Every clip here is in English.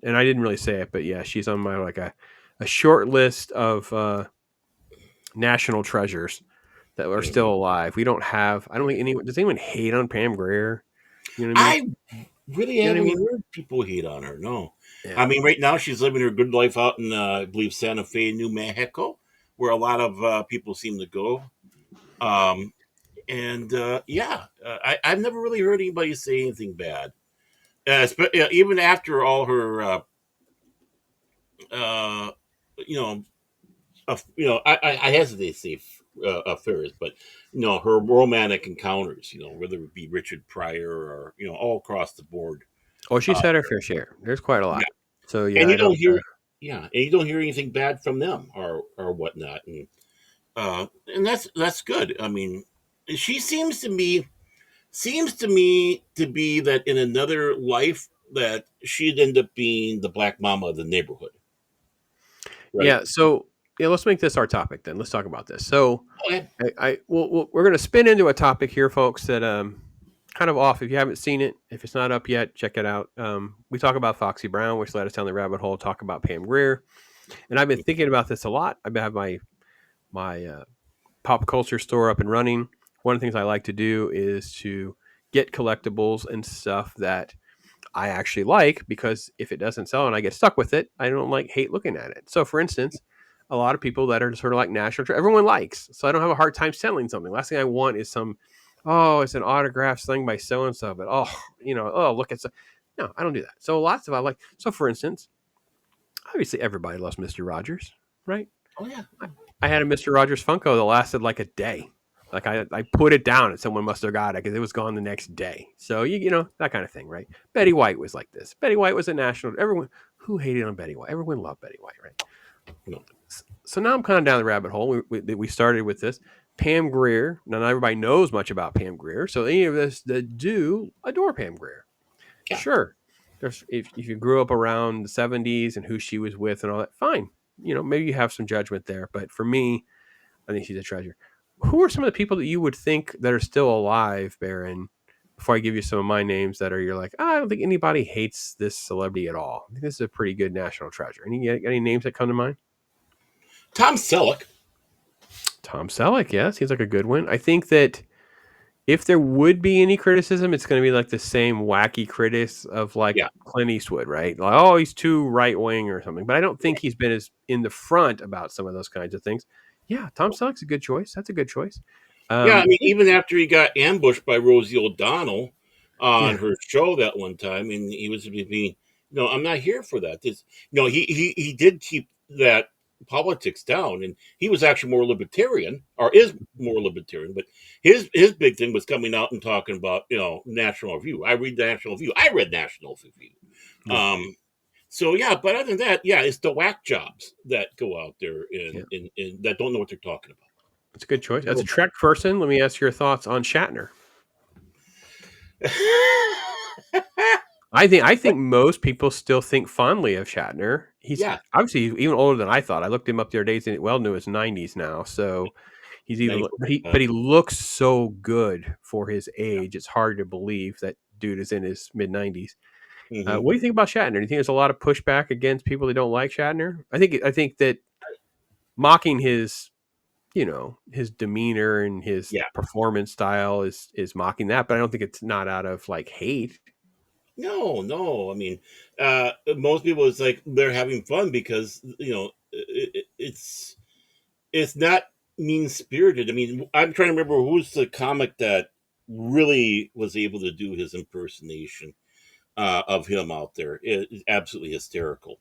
and I didn't really say it, but yeah, she's on my like a short list of national treasures that are still alive. We don't have. I don't think anyone. Does anyone hate on Pam Grier? You know what I mean? I really You know what I haven't mean? heard people hate on her. No, I Yeah. mean right now she's living her good life out in I believe Santa Fe, New Mexico, where a lot of people seem to go. Um, and I've never really heard anybody say anything bad. Even after all her, uh, you know, I hesitate to say affairs, but her romantic encounters, whether it be Richard Pryor or all across the board. Oh, she's Uh, had her fair share. There's quite a yeah, lot. So yeah, and I you don't don't. hear, yeah, and you don't hear anything bad from them or whatnot, and that's good. I mean, she seems to me to be that in another life that she'd end up being the black mama of the neighborhood, right? Yeah. So yeah, let's make this our topic then. Let's talk about this. So Okay. we're going to spin into a topic here, folks. That kind of off. If you haven't seen it, if it's not up yet, check it out. We talk about Foxy Brown, which led us down the rabbit hole. Talk about Pam Grier, and I've been thinking about this a lot. I have my pop culture store up and running. One of the things I like to do is to get collectibles and stuff that I actually like, because if it doesn't sell and I get stuck with it, I don't hate looking at it. So, for instance, a lot of people that are sort of like everyone likes. So I don't have a hard time selling something. Last thing I want is it's an autograph thing by so and so, but look, no, I don't do that. So lots of I like. So for instance, obviously everybody loves Mister Rogers, right? Oh yeah. I had a Mister Rogers Funko that lasted like a day. Like I put it down and someone must have got it because it was gone the next day. So you know that kind of thing, right? Betty White was like this. Betty White was a national. Everyone who hated on Betty White, everyone loved Betty White, right? No. So now I'm kind of down the rabbit hole. We started with this Pam Grier. Now, not everybody knows much about Pam Grier, so any of us that do adore Pam Grier. Yeah. Sure, if you grew up around the '70s and who she was with and all that, fine. Maybe you have some judgment there, but for me, I think she's a treasure. Who are some of the people that you would think that are still alive, Baron? Before I give you some of my names that are, you're like, I don't think anybody hates this celebrity at all. I think this is a pretty good national treasure. Any names that come to mind? Tom Selleck. Tom Selleck, yeah, seems like a good one. I think that if there would be any criticism, it's going to be like the same wacky critics of like Yeah. Clint Eastwood, right? Like, oh, he's too right wing or something. But I don't think he's been as in the front about some of those kinds of things. Yeah, Tom Selleck's a good choice. That's a good choice. Yeah, I mean, Yeah, even after he got ambushed by Rosie O'Donnell on yeah, her show that one time, and he was being, no, I'm not here for that. He did keep that politics down, and he was actually more libertarian, or is more libertarian. But his big thing was coming out and talking about National Review. I read National Review. I read National Review. yeah, Um, so yeah, but other than that, yeah, it's the whack jobs that go out there yeah. and that don't know what they're talking That's a good choice. As a about. Trek person, let me ask your thoughts on Shatner. I think most people still think fondly of Shatner. He's Yeah, obviously even older than I thought. I looked him up the other day. He's well into his 90s now, so he's even. 94. But he looks so good for his age. It's hard to believe that dude is in his mid 90s. Hmm. What do you think about Shatner? Do you think there's a lot of pushback against people that don't like Shatner? I think that mocking his demeanor and his Yeah. performance style is mocking that, but I don't think it's not out of like hate. No, no. I mean, most people it's like they're having fun because it's not mean spirited. I mean, I'm trying to remember who's the comic that really was able to do his impersonation of him out there. It's absolutely hysterical.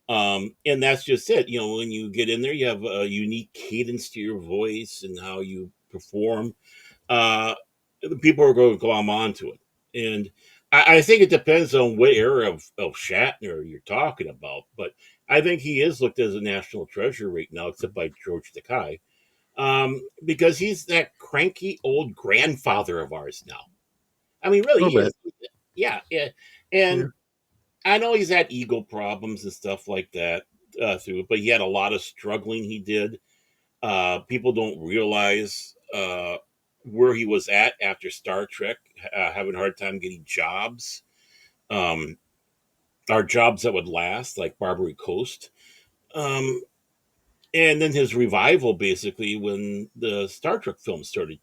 And that's just it. When you get in there, you have a unique cadence to your voice and how you perform. Uh, People are going to glom onto it. And I think it depends on what era of Shatner you're talking about. But I think he is looked as a national treasure right now, except by George Takei, because he's that cranky old grandfather of ours now. I mean, A really, he little is. bit. Yeah, yeah. Yeah. And I know he's had ego problems and stuff like that through it, but he had a lot of struggling he did. People don't realize where he was at after Star Trek, having a hard time getting jobs. Um, are jobs that would last, like Barbary Coast. Um, and then his revival, basically, when the Star Trek films started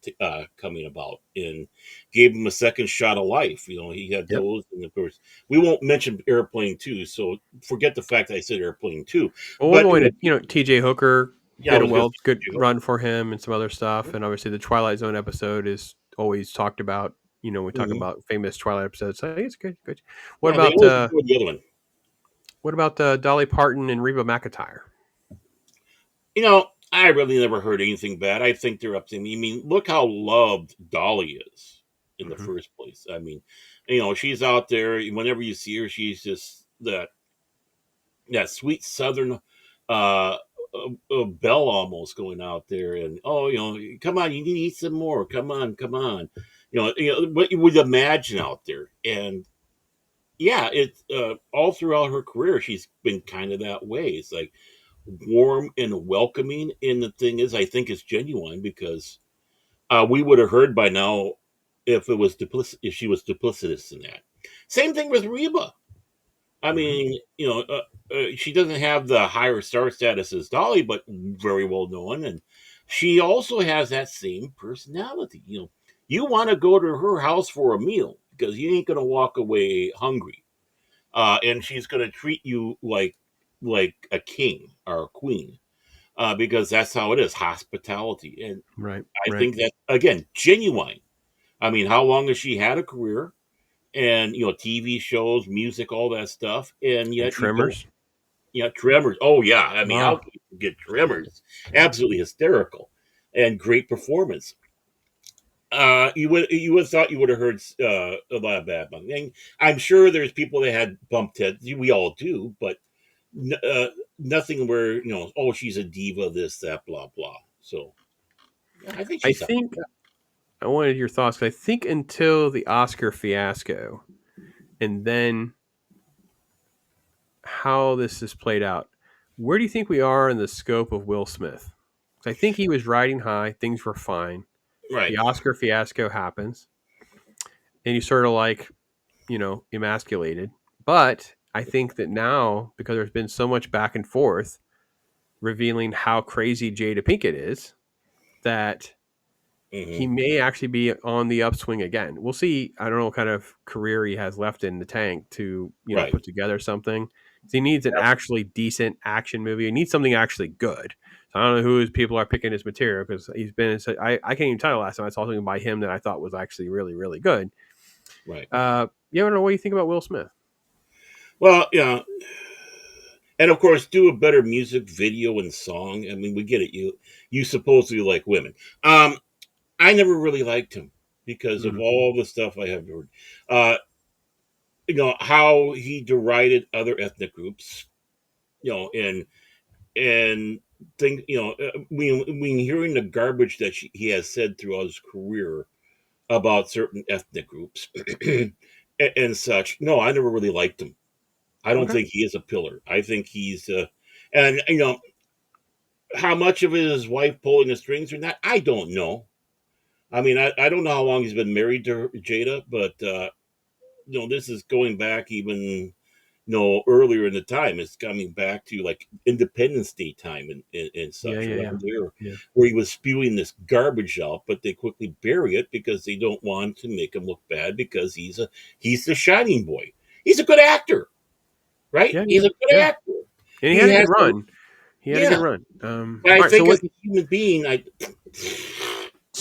coming about, and gave him a second shot of life. He had Yep. those, and of course, we won't mention Airplane 2, so forget the fact that I said Airplane 2. Well, we're But going to, T.J. Hooker yeah, I did a was going to good say, run for him and some other stuff, and obviously the Twilight Zone episode is always talked about. We talk mhm. about famous Twilight episodes. So it's good, good. What Yeah, they about always enjoyed the other one. Dolly Parton and Reba McEntire? I really never heard anything bad. I think they're up to me. I mean, look how loved Dolly is in the Hmm. first place. I mean, she's out there. Whenever you see her, she's just that sweet Southern belle almost going out there, and come on, you need to eat some more. Come on, come on. What you would imagine out there, and yeah, it's all throughout her career, she's been kind of that way. It's like warm and welcoming. And the thing is, I think it's genuine because we would have heard by now if she was duplicitous in that. Same thing with Reba. I Hmm. mean, she doesn't have the higher star status as Dolly, but very well known, and she also has that same personality. You want to go to her house for a meal because you ain't gonna walk away hungry, and she's gonna treat you like a king or a queen, because that's how it is, hospitality. And Right, I right. think that, again, genuine. I mean, how long has she had a career? And TV shows, music, all that stuff, and And yet you don't. Tremors. Yeah, Tremors. Oh yeah, I mean, how Oh, can you forget Tremors? Absolutely hysterical, and great performance. You would have thought you would have heard a lot of bad ones. And I'm sure there's people that had bumped heads. We all do, but nothing where oh, she's a diva, this, that, blah, blah. So yeah, I think I she's up. think I wanted your thoughts. 'Cause I think until the Oscar fiasco, and then how this has played out, where do you think we are in the scope of Will Smith? 'Cause I think he was riding high. Things were fine. Right. The Oscar fiasco happens, and he's sort of like, emasculated. But I think that now, because there's been so much back and forth revealing how crazy Jada Pinkett is, that he Hmm. may actually be on the upswing again. We'll see. I don't know what kind of career he has left in the tank to, Right. put together something. He needs an actually decent action movie. He needs something actually good. So I don't know who his people are picking his material because he's been. I can't even tell you last time I saw something by him that I thought was actually really really good. Right. I don't know what you think about Will Smith. Well, and of course, do a better music video and song. I mean, we get it. You supposedly like women. I never really liked him because of Mm, all the stuff I have heard. Uh, how he derided other ethnic groups. And think when hearing the garbage that he has said throughout his career about certain ethnic groups and such. No, I never really liked him. I don't okay. think he is a pillar. I think he's and how much of it is his wife pulling the strings or not. I don't know. I mean, I don't know how long he's been married to Jada, but this is going back even earlier in the time. It's coming back to like Independence Day time and Yeah, such yeah, yeah, around there, yeah, where he was spewing this garbage out, but they quickly bury it because they don't want to make him look bad because he's the shining boy. He's a good actor, right? yeah, He's yeah, a good yeah. actor. And he He had a good has a, run. He had a good yeah, run. but I All right. So think as what? a human being, I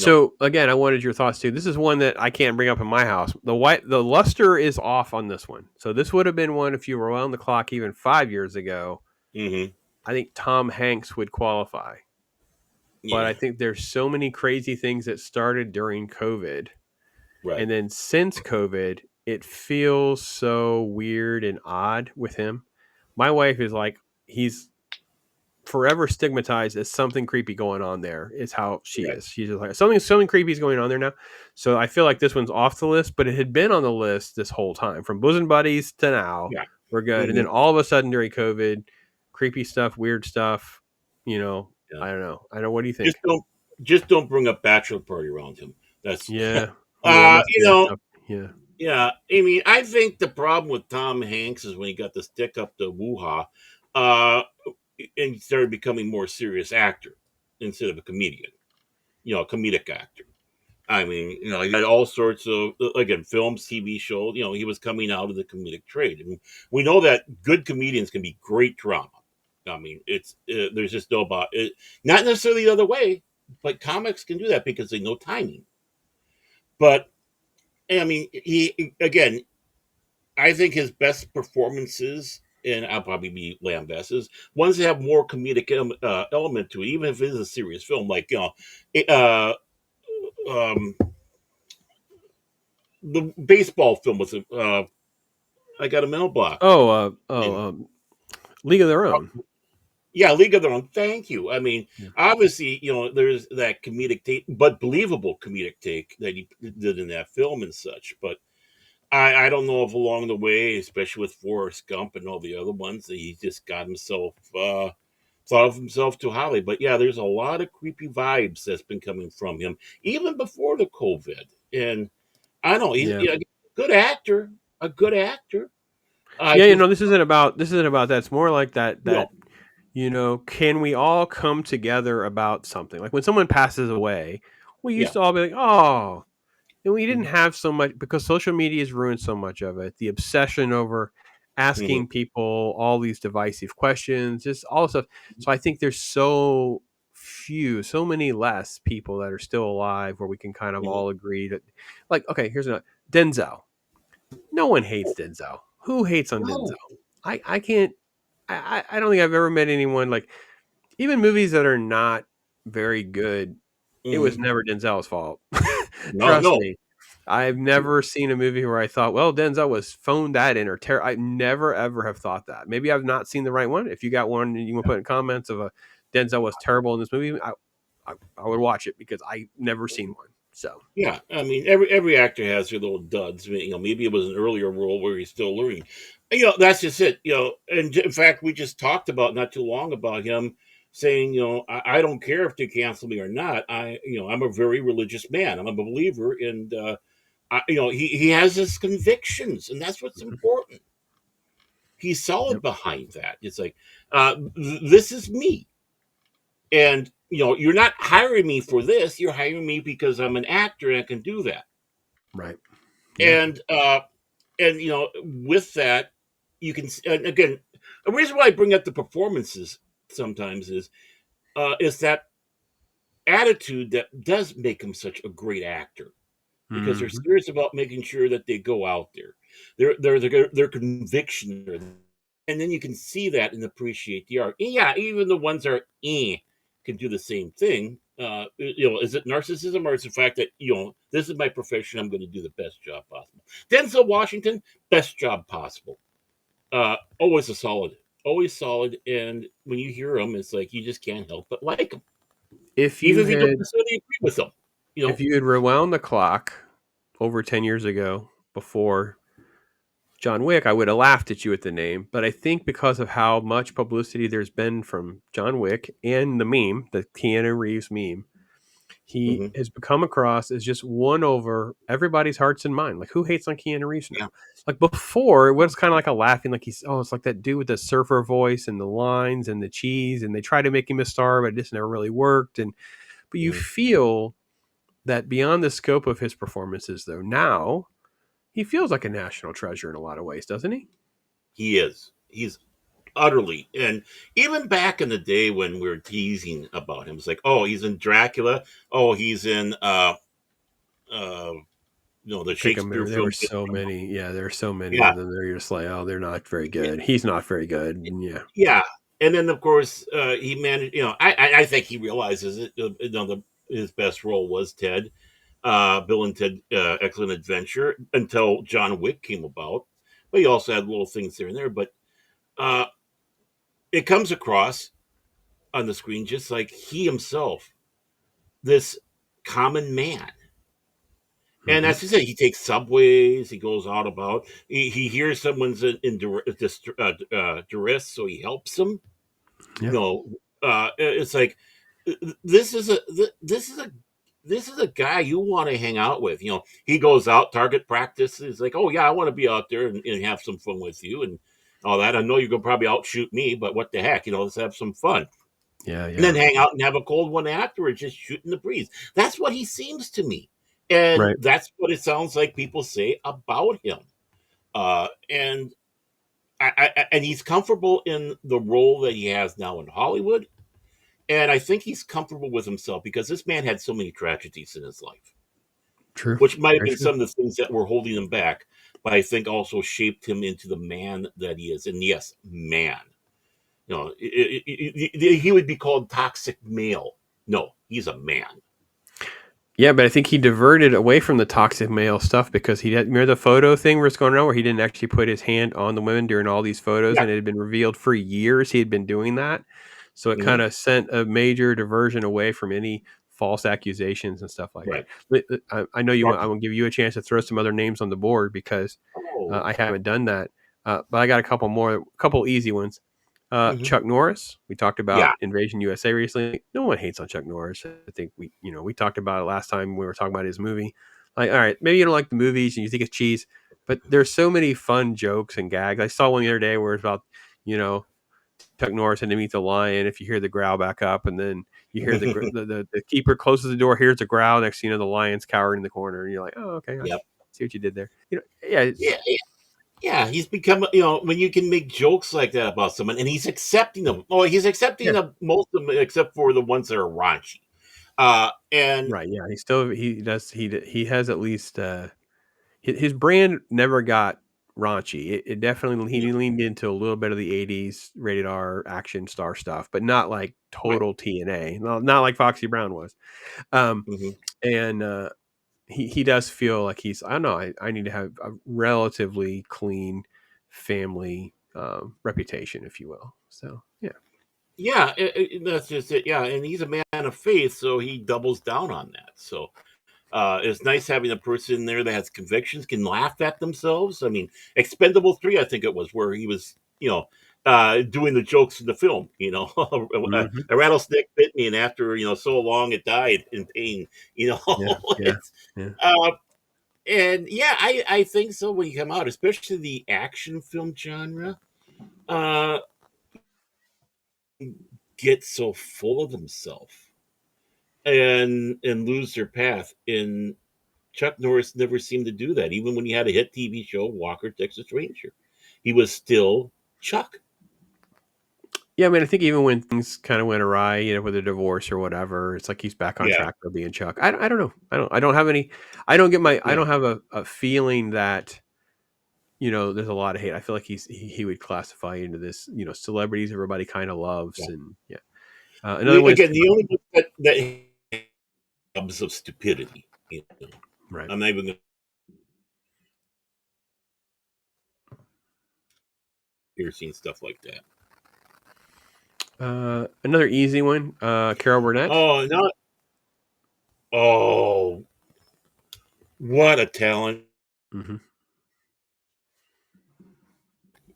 no. So again, I wanted your thoughts too. This is one that I can't bring up in my house. The luster is off on this one. So this would have been one if you were on the clock even 5 years ago. Hmm. I think Tom Hanks would qualify. But Yeah, I think there's so many crazy things that started during COVID, right, and then since COVID, it feels so weird and odd with him. My wife is like, he's forever stigmatized as something creepy going on there is how she right, is. She's just like something creepy is going on there now. So I feel like this one's off the list, but it had been on the list this whole time. From bosom buddies to now, yeah, we're good. And hmm, then all of a sudden during COVID, creepy stuff, weird stuff, you know, yeah. I don't know. I don't know. What do you Just think? don't just don't bring a bachelor party around him. That's Yeah. Yeah, that must you be a know tough. Yeah. Yeah, I mean, I think the problem with Tom Hanks is when he got the stick up the woo-ha, uh, and he started becoming more serious actor instead of a comedian, a comedic actor. I mean, he had all sorts of, again, films, TV shows. He was coming out of the comedic trade, and we know that good comedians can be great drama. I mean, it's there's just no about it. Not necessarily the other way, but comics can do that because they know timing. But I mean, he again, I think his best performances, and I'll probably be lambasted, ones that have more comedic element to it, even if it is a serious film, like uh, um, the baseball film was I got a mental block. Oh, And, League of Their Own. yeah, League of Their Own. Thank you. I mean, Yeah. obviously, there's that comedic take, but believable comedic take that he did in that film and such. But I don't know if along the way, especially with Forrest Gump and all the other ones, that he just got himself thought of himself too highly. But yeah, there's a lot of creepy vibes that's been coming from him even before the COVID. And I don't know, he's Yeah. a good actor, a good actor. I Yeah, just this isn't about that. It's more like that no, can we all come together about something? Like when someone passes away, we used yeah, to all be like, "Oh," and we didn't mhm, have so much because social media has ruined so much of it. The obsession over mhm, asking people all these divisive questions, just all this stuff. So I think there's so many less people that are still alive where we can kind of mhm. all agree that, like, okay, here's another Denzel. No one hates Denzel. Who hates on Denzel? No, I can't. I don't think I've ever met anyone like even movies that are not very good. It was mhm. never Denzel's fault. No, Trust no, me. I've never seen a movie where I thought, well, Denzel was phoned that in or I never ever have thought that. Maybe I've not seen the right one. If you got one and you want to put in comments of a Denzel was terrible in this movie, I would watch it because I never seen one. So yeah. I mean, every actor has their little duds. I mean, maybe it was an earlier role where he's still learning. That's just it. And in fact, we just talked about not too long about him saying, I don't care if they cancel me or not. I'm a very religious man. I'm a believer, and he has his convictions, and that's what's important. He's solid yep, behind that. It's like, this is me, and you're not hiring me for this. You're hiring me because I'm an actor and I can do that. right, yeah, And with that, you can, and again, the reason why I bring up the performances sometimes is that attitude that does make him such a great actor, because they're hmm serious about making sure that they go out there. Their conviction, and then you can see that and appreciate the art. And yeah, even the ones that are can do the same thing. Is it narcissism, or is it the fact that this is my profession? I'm going to do the best job possible. Denzel Washington, best job possible. Always solid. And when you hear him, it's like you just can't help but like him, if even you if you don't had necessarily agree with him. You if know, you had rewound the clock over 10 years ago before John Wick, I would have laughed at you at the name. But I think because of how much publicity there's been from John Wick and the meme, the Keanu Reeves meme, he hmm has become across as just won over everybody's hearts and mind. Like, who hates on Keanu Reeves now? yeah, Like before, it was kind of like a laughing, like it's like that dude with the surfer voice and the lines and the cheese, and they try to make him a star, but it just never really worked. But you hmm feel that beyond the scope of his performances, though, now he feels like a national treasure in a lot of ways, doesn't he? he is. He's utterly. And even back in the day when we were teasing about him, it's like, oh, he's in Dracula. Oh, he's in uh, the Pick them. Shakespeare There were film. so many. Yeah, there are so many Yeah, of them. They're just like, oh, they're not very good. He's not very good. And yeah. yeah. And then of course he managed. I think he realizes it. His best role was Ted, Bill and Ted, Excellent Adventure, until John Wick came about. But he also had little things here and there. But uh, it comes across on the screen just like he himself, this common man. And hmm as you say, he takes subways. He goes out about. He hears someone's in duress, so he helps them. Yeah. No, it's like this is a this is a guy you want to hang out with. You know, he goes out target practice. He's like, oh yeah, I want to be out there and have some fun with you and all that. I know you're gonna probably outshoot me, but what the heck, you know, let's have some fun. Yeah, And then yeah. hang out and have a cold one afterwards, just shooting the breeze. That's what he seems to me, and Right. that's what it sounds like people say about him. And and he's comfortable in the role that he has now in Hollywood, and I think he's comfortable with himself because this man had so many tragedies in his life, True. which might have Very been true. some of the things that were holding him back, but I think also shaped him into the man that he is. And yes, man. You know, he would be called toxic male. No, he's a man. Yeah, but I think he diverted away from the toxic male stuff because he had, remember the photo thing where it's going around where he didn't actually put his hand on the women during all these photos, Yeah. and it had been revealed for years he had been doing that. So it kind Hmm. of sent a major diversion away from any false accusations and stuff like that. Right. But, I know you want. I will give you a chance to throw some other names on the board because Oh. I haven't done that. But I got a couple more, couple easy ones. Hmm. Chuck Norris. We talked about Yeah. Invasion USA recently. No one hates on Chuck Norris. I think we talked about it last time we were talking about his movie. Like, all right, maybe you don't like the movies and you think it's cheese, but there's so many fun jokes and gags. I saw one the other day where it's about you know Chuck Norris and to meet the lion. If you hear the growl back up, and then you hear the keeper closes the door, hears the growl. Next, thing you know, the lion's cowering in the corner, and you're like, oh, okay, I Yep. see what you did there. Yeah, Yeah. Yeah. He's become, when you can make jokes like that about someone and he's accepting them. Oh, he's accepting yeah. of most of them except for the ones that are raunchy. And Right, yeah, he does he has at least, his brand never got raunchy. It definitely yeah, he leaned into a little bit of the '80s rated R action star stuff, but not like right. total TNA, not like Foxy Brown was. Um, Hmm. and, he does feel like he's I don't know, I need to have a relatively clean family, reputation, if you will. So, yeah. Yeah, that's just it. Yeah, and he's a man of faith, so he doubles down on that. So it's nice having a person there that has convictions, can laugh at themselves. I mean, Expendable 3, I think it was, where he was, doing the jokes in the film. Mhm. A rattlesnake bit me, and after so long, it died in pain. You know, Yeah, yeah, it's yeah. uh, and yeah, I think so when you come out, especially the action film genre. Uh, get so full of themselves and lose their path. And Chuck Norris never seemed to do that. Even when he had a hit TV show, Walker Texas Ranger, he was still Chuck. Yeah, I mean, I think even when things kind of went awry, with a divorce or whatever, it's like he's back on Yeah, track for being Chuck. I don't know. I don't have any. I don't get my. I yeah, don't have a feeling that there's a lot of hate. I feel like he would classify into this celebrities everybody kind of loves, yeah. and yeah. Another one is Again, the only one that comes of stupidity. right. I'm not even going to hear seeing stuff like that. Another easy one. Carol Burnett. Oh, not. Oh, what a talent! Hmm.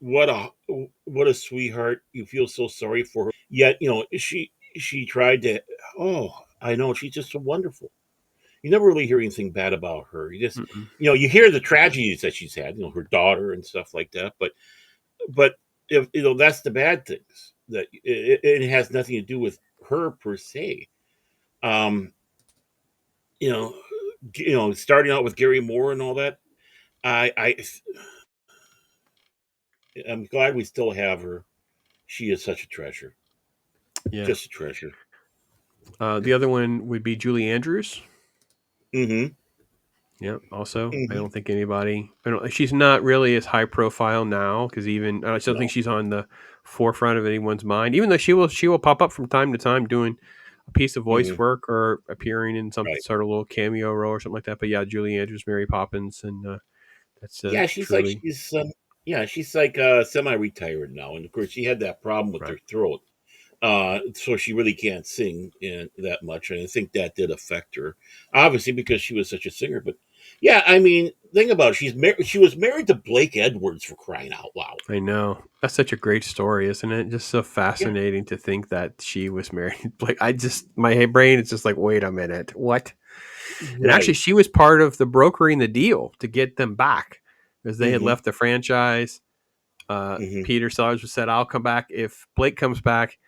What a what a sweetheart! You feel so sorry for her. Yet, she tried to. Oh, I know she's just so wonderful. You never really hear anything bad about her. You just, Mm-mm. you hear the tragedies that she's had, her daughter and stuff like that. But if that's the bad things that it has nothing to do with her per se. Um, you know, starting out with Gary Moore and all that. I'm glad we still have her. She is such a treasure, Yeah. just a treasure. The other one would be Julie Andrews. Mm-hmm. Yeah. Also, I Mm-hmm. don't think anybody. I don't. She's not really as high profile now because even I still think No. she's on the forefront of anyone's mind. Even though she will pop up from time to time doing a piece of voice Mm-hmm. work or appearing in some Right. sort of little cameo role or something like that. But yeah, Julie Andrews, Mary Poppins, and that's Yeah, truly she's like semi-retired now, and of course she had that problem with right. her throat, so she really can't sing in that much, and I think that did affect her, obviously because she was such a singer. But Yeah, I mean, think about it. She was married to Blake Edwards, for crying out loud. I know. That's such a great story, isn't it? Just so Yeah, fascinating to think that she was married. Like, my brain is just like, wait a minute, what? And actually, right. she was part of the brokering the deal to get them back because they had Hmm. left the franchise. Hmm. Peter Sellers said, "I'll come back if Blake comes back."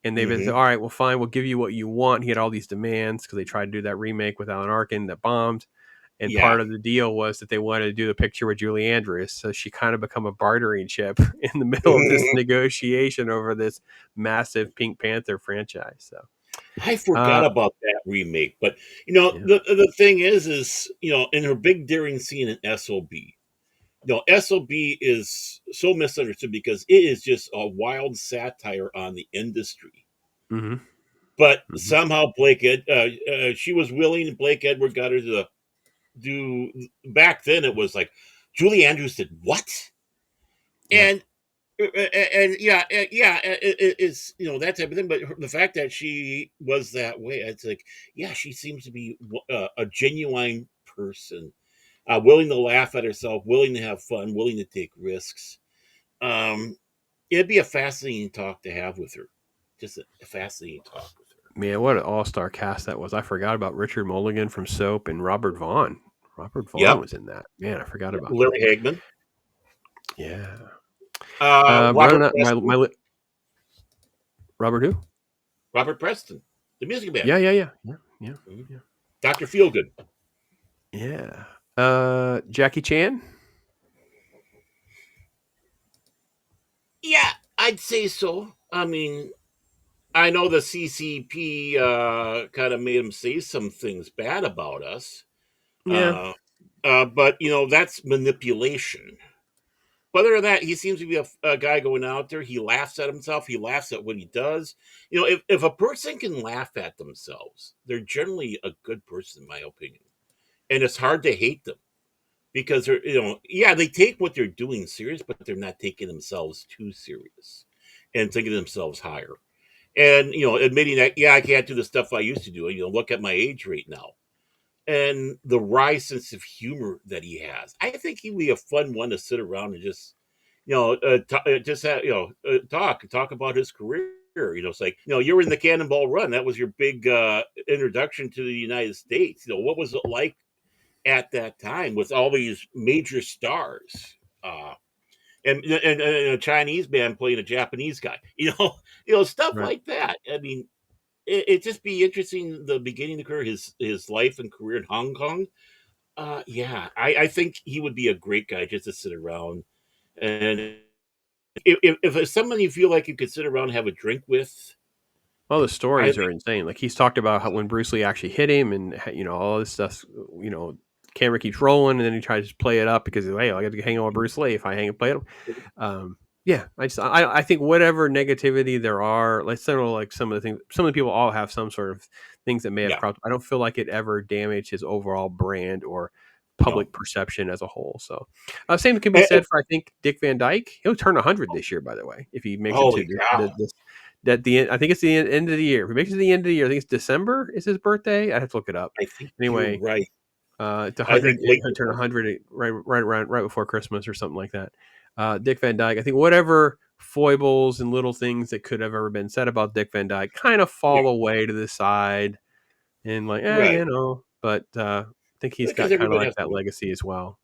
And they've been Hmm. saying, "All right, well, fine, we'll give you what you want." He had all these demands because they tried to do that remake with Alan Arkin that bombed. And Yeah. part of the deal was that they wanted to do the picture with Julie Andrews. So she kind of become a bartering chip in the middle of this negotiation over this massive Pink Panther franchise. So, I forgot uh, about that remake, but yeah. the thing is in her big daring scene in SOB, SOB is so misunderstood because it is just a wild satire on the industry. Hmm. But Hmm. somehow she was willing. Blake Edward got her to do. Back then, it was like Julie Andrews did what, Yeah. and yeah, it's that type of thing. But the fact that she was that way, it's like, yeah, she seems to be a genuine person, willing to laugh at herself, willing to have fun, willing to take risks. Um, it'd be a fascinating talk to have with her. Just a fascinating talk with her. Man, what an all star cast that was. I forgot about Richard Mulligan from Soap and Robert Vaughn. Robert Vaughn Yep. was in that. Man, I forgot Yep. about that. Larry Hagman, Yeah. Robert Running up Preston, Robert who? Robert Preston, the music man, Yeah, yeah, yeah. Yeah. Yeah. Mhm. Yeah. Dr. Feelgood. Yeah. Jackie Chan? Yeah, I'd say so. I mean, I know the CCP kind of made him say some things bad about us, Yeah. uh, but that's manipulation. Other than that, he seems to be a guy going out there. He laughs at himself. He laughs at what he does. If a person can laugh at themselves, they're generally a good person, in my opinion. And it's hard to hate them because yeah, they take what they're doing serious, but they're not taking themselves too serious and thinking themselves higher. And admitting that, yeah, I can't do the stuff I used to do. Look at my age right now, and the wry sense of humor that he has. I think he'd be a fun one to sit around and just just have, talk about his career. It's like, you're in the Cannonball Run. That was your big introduction to the United States. What was it like at that time with all these major stars? And a Chinese man playing a Japanese guy, stuff Right. like that. I mean, it just be interesting the beginning of the career, his life and career in Hong Kong. Yeah, I think he would be a great guy just to sit around. And if it's someone you feel like you could sit around and have a drink with, All the I stories are think, insane. Like he's talked about how when Bruce Lee actually hit him and all this stuff, you know, camera keeps rolling and then he tries to play it up because hey, I got to hang on with Bruce Lee if I hang and play it. Yeah, I think whatever negativity there are, like some of the things, some of the people all have some sort of things that may have yeah, cropped. I don't feel like it ever damaged his overall brand or no. public perception as a whole. So, same can be And, said for I think Dick Van Dyke. He'll turn 100 this year, by the way, if he makes it to holy cow! this that the end. I think it's the end of the year. If he makes it to the end of the year, I think it's December is his birthday. I have to look it up. I think you're Anyway, right. it's I think 100. late He'll turn December. 100 right around right before Christmas or something like that. Dick Van Dyke. I think whatever foibles and little things that could have ever been said about Dick Van Dyke kind of Yeah, fall away to the side and like, right. but I think he's Because got kind of everybody like has that to. legacy as well.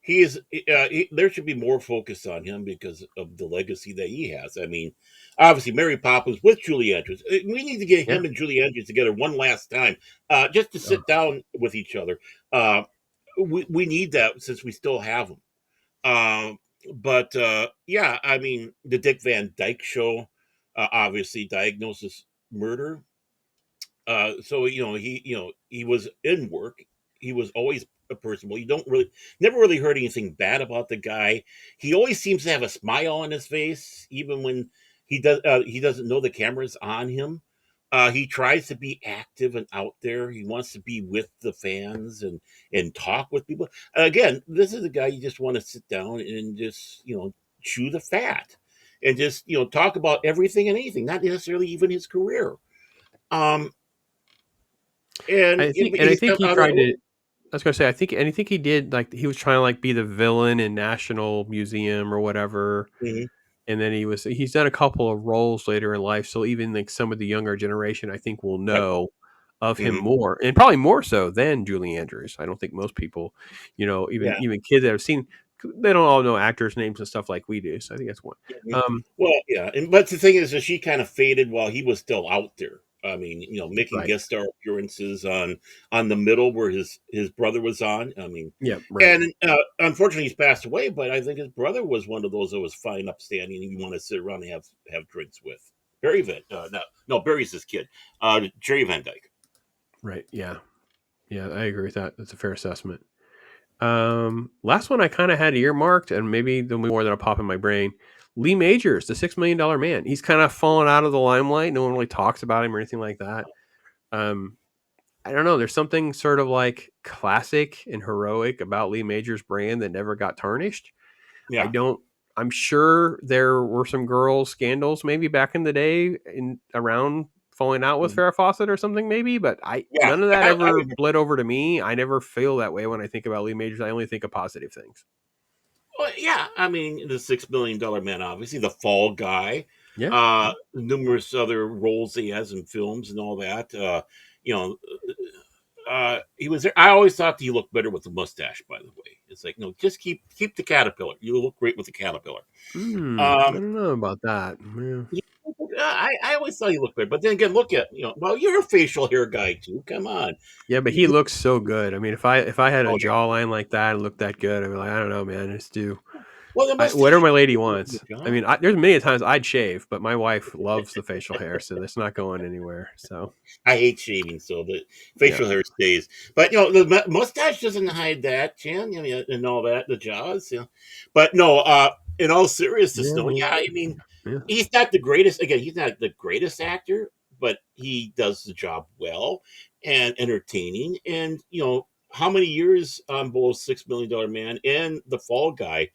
He is. There should be more focus on him because of the legacy that he has. I mean, obviously, Mary Poppins with Julie Andrews. We need to get Yeah. him and Julie Andrews together one last time, just to Oh, sit down with each other. Uh, we need that since we still have them. But yeah, I mean, the Dick Van Dyke Show, obviously, diagnosis murder. So he was in work. He was always a person. Well, you don't really never really heard anything bad about the guy. He always seems to have a smile on his face, even when he doesn't know the camera's on him. He tries to be active and out there. He wants to be with the fans and talk with people. Again, this is a guy you just want to sit down and just chew the fat and just talk about everything and anything, not necessarily even his career. Um, and I think, and I he's think come he out of tried that. to. I was gonna say, I think he did like he was trying to like be the villain in National Museum or whatever, Hmm. and then he's done a couple of roles later in life, so even like some of the younger generation, I think, will Right. know of him Hmm. more, and probably more so than Julie Andrews. I don't think most people, Yeah. even kids that have seen, they don't all know actors' names and stuff like we do. So I think that's one. Mhm. Um, Well, yeah, and but the thing is that she kind of faded while he was still out there. I mean, making right. guest star appearances on the middle where his brother was on. I mean, Yeah. Right. and unfortunately, he's passed away. But I think his brother was one of those that was fine, upstanding, and you want to sit around and have drinks with. Barry Van, no, Barry's his kid. Jerry Van Dyke. Right. Yeah. Yeah. I agree with that. That's a fair assessment. Last one I kind of had earmarked, and maybe there'll be more that'll pop in my brain. Lee Majors, the $6 million man. He's kind of fallen out of the limelight. No one really talks about him or anything like that. Um, I don't know. There's something sort of like classic and heroic about Lee Majors' brand that never got tarnished. I Yeah. don't. I'm sure there were some girl scandals maybe back in the day in around falling out with Mhm. Farrah Fawcett or something maybe, but I Yeah, none of that I ever remember. bled over to me. I never feel that way when I think about Lee Majors. I only think of positive things. Well, yeah, I mean, the $6 million man, obviously, the Fall Guy, Yeah. Yeah. numerous other roles he has in films and all that. You know, he was there. I always thought that he looked better with the mustache. By the way, it's like no, just keep the caterpillar. You look great with the caterpillar. I Um, don't know about that. Yeah. yeah, I always thought he looked better, but then again, look at well, you're a facial hair guy too. Come on. Yeah, but he You- looks so good. I mean, if I had a oh yeah. jawline like that and looked that good, I'd be like, I don't know, man. Just do Well, the whatever mustache my lady does the wants. I job. mean, there's many times I'd shave, but my wife loves the facial hair, so that's not going anywhere. So I hate shaving, so the yeah, facial hair stays. But the mustache doesn't hide that, chin, and all that, the jaws. But no, in all seriousness, yeah, no, well, yeah, I mean, yeah. he's not the greatest. Again, he's not the greatest actor, but he does the job well and entertaining. And how many years on both $6 Million Man and The Fall Guy,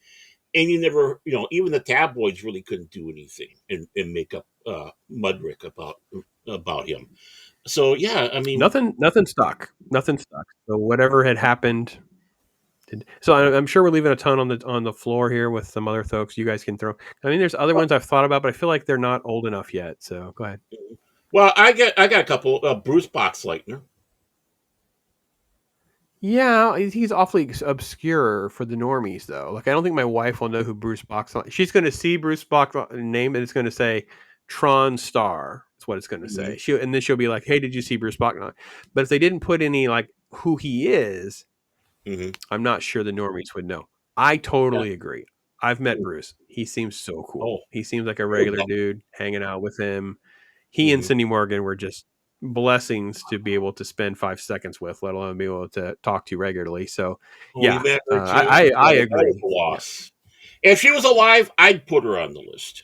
and you never, even the tabloids really couldn't do anything and make up mudrick about him. So yeah, I mean, Nothing stuck. Nothing stuck. So whatever had happened. So I'm sure we're leaving a ton on the floor here with some other folks. You guys can throw. I mean, there's other well, ones I've thought about, but I feel like they're not old enough yet. So go ahead. I got a couple. Bruce Boxleitner. Yeah, he's awfully obscure for the normies, though. Like, I don't think my wife will know who Bruce Box. She's going to see Bruce Box name, and it's going to say Tron Star. That's what it's going to Hmm. say. And then she'll be like, "Hey, did you see Bruce Box?" But if they didn't put any like who he is, Hmm. I'm not sure the normies would know. I Yeah. totally agree. I've met Bruce. He seems so Oh, cool. He seems like a very regular well. dude. Hanging out with him, he and Hmm. Cindy Morgan were just blessings to be able to spend 5 seconds with, let alone be able to talk to regularly. So, Oh, you yeah, met her too. I That was a agree. Yeah. loss. If she was alive, I'd put her on the list.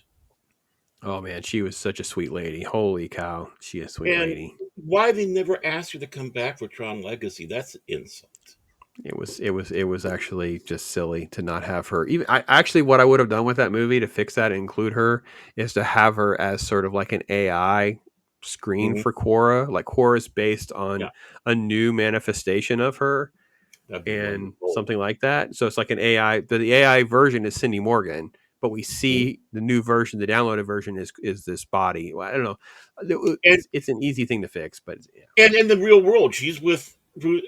Oh man, she was such a sweet lady. Holy cow, she is a sweet And lady. why they never asked her to come back for Tron Legacy? That's an insult. It was actually just silly to not have her. Even what I would have done with that movie to fix that and include her is to have her as sort of like an AI screen Hmm. for Quora. Like Quora is based on Yeah, a new manifestation of her that'd be and wonderful. something like that. So it's like an AI. The AI version is Cindy Morgan, but we Mhm. see the new version, the downloaded version is this body. Well, I don't know. And It's an easy thing to fix, but yeah, and in the real world, she's with Bruce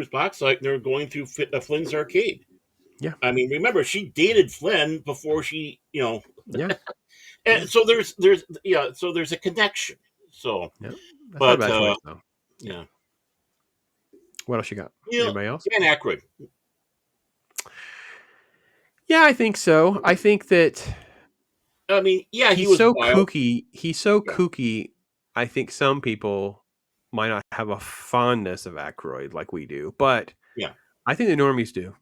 Boxleitner going through Flynn's arcade. yeah, I mean, remember she dated Flynn before she. yeah, yeah, And so there's a connection. So, yeah. That's not a but bad choice though. Yeah. yeah, What else you got? you know, Anybody else? Dan Aykroyd. Yeah, I think so. I think that I mean, yeah, he he's was so wild. kooky. He's so Yeah, kooky. I think some people might not have a fondness of Aykroyd like we do, but yeah, I think the normies do.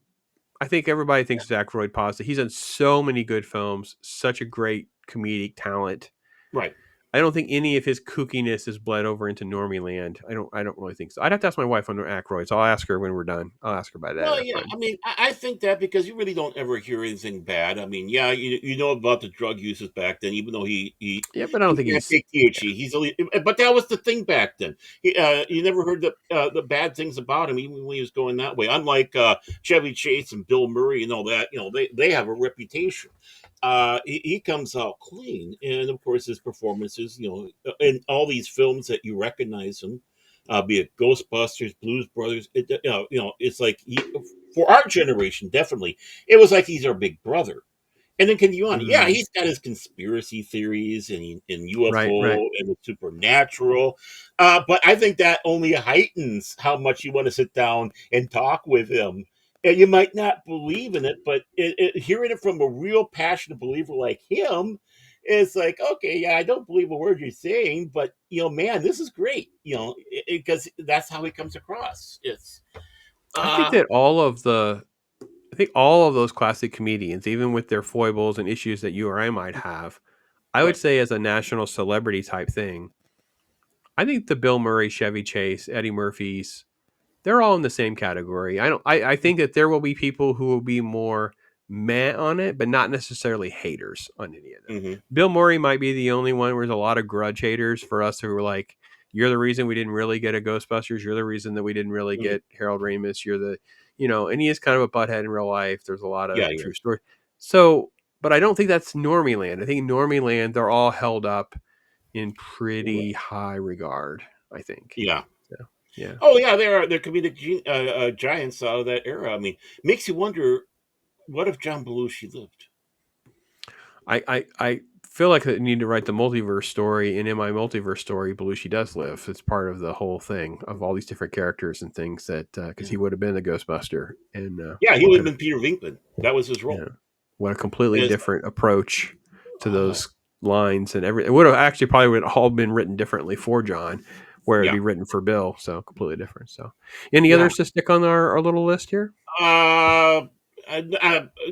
I think everybody thinks Zach Royd positive. He's in so many good films, such a great comedic talent. right. I don't think any of his kookiness is bled over into Normie Land. I don't really think so. I'd have to ask my wife on Aykroyd, so I'll ask her when we're done. I'll ask her about Well, that. yeah, But I mean, I think that because you really don't ever hear anything bad. I mean, yeah, you know about the drug uses back then, even though yeah, but I don't he think can't he's. take THC. He's only, but that was the thing back then. You never heard the bad things about him, even when he was going that way. Unlike Chevy Chase and Bill Murray and all that, they have a reputation. He comes out clean, and of course his performances, in all these films that you recognize him, be it Ghostbusters, Blues Brothers. It's like for our generation, definitely, it was like he's our big brother. And then continue on. Yeah, Mm, he's got his conspiracy theories and right, UFO right. and the supernatural. But I think that only heightens how much you want to sit down and talk with him. And you might not believe in it, but hearing it from a real passionate believer like him, it's like, okay, yeah, I don't believe a word you're saying, but man, this is great. Because that's how he comes across. It's I think uh, that all of the I think all of those classic comedians, even with their foibles and issues that you or I might have, I would right. say as a national celebrity type thing, I think the Bill Murray, Chevy Chase, Eddie Murphys, they're all in the same category. I think that there will be people who will be more meh on it, but not necessarily haters on any of them. Hmm. Bill Murray might be the only one where there's a lot of grudge haters for us who are like, you're the reason we didn't really get a Ghostbusters. You're the reason that we didn't really Hmm. get Harold Ramis. You're the, and he is kind of a butthead in real life. There's a lot Yeah, of he true is. story. So, but I don't think that's Normie Land. I think Normie Land, they're all held up in pretty high regard, I think. Yeah. So, yeah. Oh yeah, they're comedic giants out of that era. I mean, makes you wonder what if John Belushi lived? I feel like I need to write the multiverse story, and in my multiverse story, Belushi does live. It's part of the whole thing of all these different characters and things that because Yeah, he would have been the Ghostbuster, and yeah, he what would have could been Peter Venkman. That was his yeah, role. what a completely Is different approach to oh those lines and everything. It would have actually probably would have all been written differently for John, where it'd yeah, be written for Bill. So completely different. So, any yeah. others to stick on our little list here? Uh,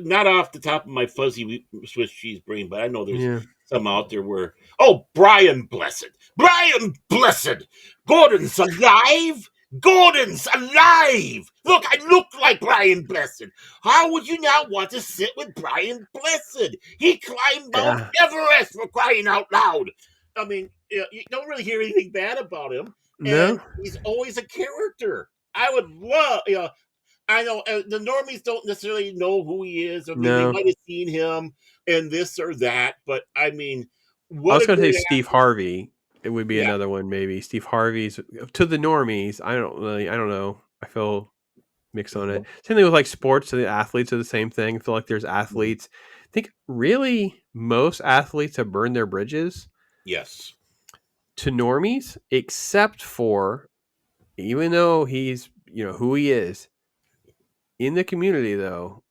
Not off the top of my fuzzy Swiss cheese brain, but I know there's Yeah. some out there where. Oh, Brian Blessed, Brian Blessed, Gordon's alive. Gordon's alive. Look, I look like Brian Blessed. How would you not want to sit with Brian Blessed? He climbed Mount Yeah. Everest, for crying out loud. I mean, you don't really hear anything bad about him, No. and he's always a character. I would love, I know the normies don't necessarily know who he is. I mean, they No. might have seen him in this or that, but I mean, I what was a going to say great Steve actor! Harvey. It would be Yeah, another one, maybe. Steve Harvey's to the normies. I don't know. I feel mixed on it. uh-huh. Same thing with like sports. So the athletes are the same thing. I feel like there's Mhm. athletes. I think really most athletes have burned their bridges Yes, to normies, except for even though he's, who he is in the community, though,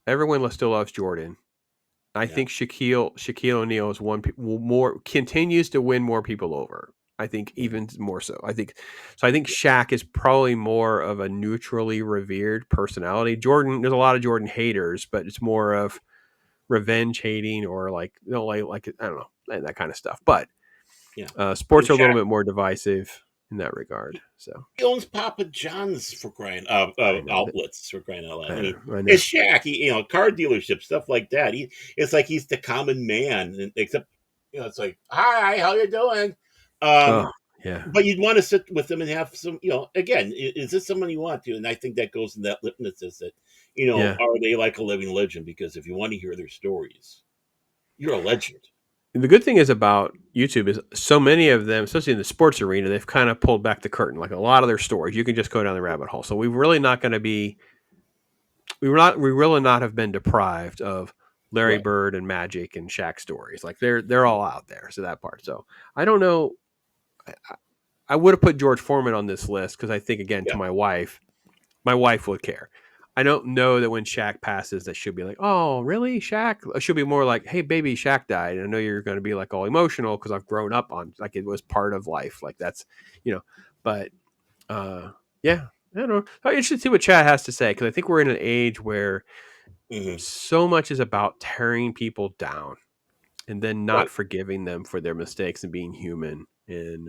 everyone still loves Jordan. I yeah, think Shaquille O'Neal is one more continues to win more people over. I think mhm. even more so. I think Shaq is probably more of a neutrally revered personality. Jordan, there's a lot of Jordan haters, but it's more of revenge hating or like like I don't know that kind of stuff. But Yeah. And sports are a little Shaq, bit more divisive in that regard. So he owns Papa John's, for crying I know that. outlets, for crying out loud. I mean, I know. it's Shaq. Car dealership stuff like that. It's like he's the common man, except it's like, hi, how you doing? Um, Oh yeah. but you'd want to sit with them and have some, again, is this someone you want to? And I think that goes in that litmus test that, Yeah. are they like a living legend? Because if you want to hear their stories, you're a legend. The good thing is about YouTube is so many of them, especially in the sports arena, they've kind of pulled back the curtain. Like a lot of their stories, you can just go down the rabbit hole. So we're really not going to be, we really not have been deprived of Larry Right. Bird and Magic and Shaq stories. Like they're all out there. So that part. So I don't know. I would have put George Foreman on this list because I think again to Yeah. my wife would care. I don't know that when Shaq passes, that she'll be like, "Oh, really, Shaq?" She'll be more like, "Hey, baby, Shaq died." And I know you're going to be like all emotional because I've grown up on like it was part of life, like that's you know. But yeah, I don't know. I'm interested to see what Chad has to say because I think we're in an age where Hmm. so much is about tearing people down and then not Right. forgiving them for their mistakes and being human. And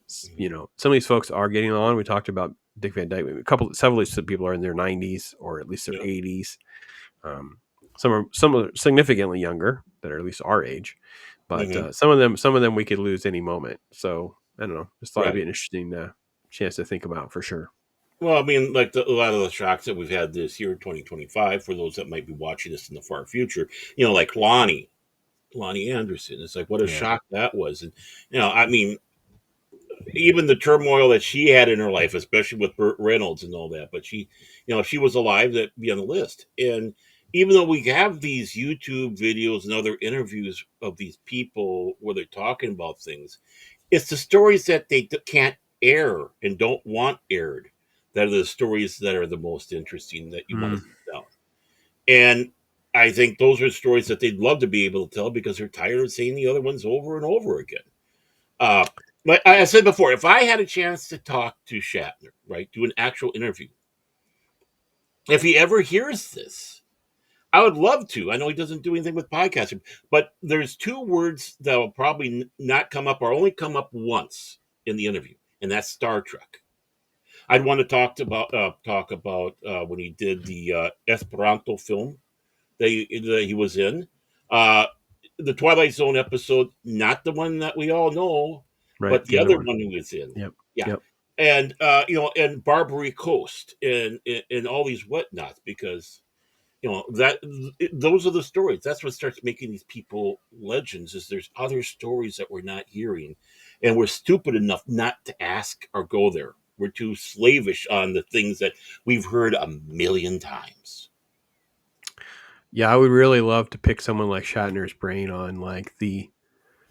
some of these folks are getting on. We talked about Dick Van Dyke. Several of these people are in their 90s or at least their Yeah. 80s. Some are significantly younger that are at least our age, but Hmm. some of them we could lose any moment. So I don't know. Just thought it'd be Right. an interesting chance to think about for sure. Well, I mean, like a lot of the shocks that we've had this year, 2025, for those that might be watching this in the far future, like Lonnie Anderson. It's like what a Yeah. shock that was, and I mean, even the turmoil that she had in her life, especially with Burt Reynolds and all that. But she, if she was alive, that'd be on the list. And even though we have these YouTube videos and other interviews of these people where they're talking about things, it's the stories that they can't air and don't want aired that are the stories that are the most interesting that you want to Mm. sit down. And I think those are stories that they'd love to be able to tell because they're tired of saying the other ones over and over again. Uh, like I said before, if I had a chance to talk to Shatner, right, do an actual interview, if he ever hears this, I would love to. I know he doesn't do anything with podcasting, but there's two words that will probably not come up or only come up once in the interview, and that's Star Trek. I'd want to talk about when he did the Esperanto film that he was in. Uh, the Twilight Zone episode, not the one that we all know, Right. but The the other other one. one he was in. Yep. Yeah. Yep. And and Barbary Coast and all these whatnots, because that those are the stories. That's what starts making these people legends. Is there's other stories that we're not hearing, and we're stupid enough not to ask or go there. We're too slavish on the things that we've heard a million times. Yeah, I would really love to pick someone like Shatner's brain on like the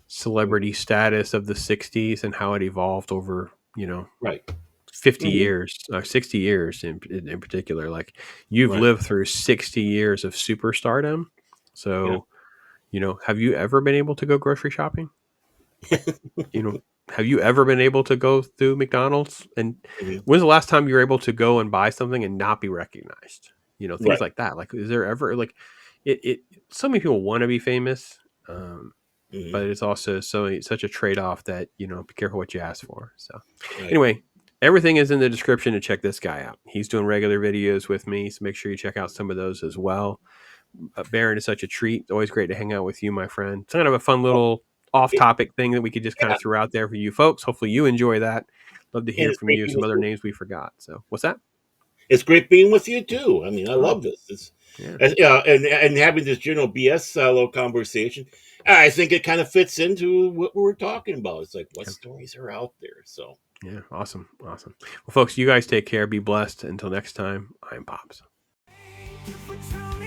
celebrity status of the 60s and how it evolved over, Right. 50 Hmm. years, 60 years in particular. Like you've Right. lived through 60 years of superstardom. Yeah. So, have you ever been able to go grocery shopping? Like, you know, have you ever been able to go through McDonald's? And Mhm. when's the last time you were able to go and buy something and not be recognized? Things Right. like that. Like, is there ever like it so many people want to be famous, Hmm. but it's also such a trade-off that be careful what you ask for. So Right. anyway, everything is in the description to check this guy out. He's doing regular videos with me, so make sure you check out some of those as well. Baron is such a treat. It's always great to hang out with you, my friend. It's kind of a fun Well, little it, off-topic thing that we could just kind yeah, of throw out there for you folks. Hopefully you enjoy that. Love to and hear it's from great you. being Some with other you. names we forgot. So what's that? It's great being with you too. I mean, I Oh, love this. It's yeah. and having this general BS little conversation. I think it kind of fits into what we're talking about. It's like what Yeah. stories are out there. So. Yeah. Awesome. Awesome. Well, folks, you guys take care. Be blessed. Until next time, I'm Pops. Thank you for tuning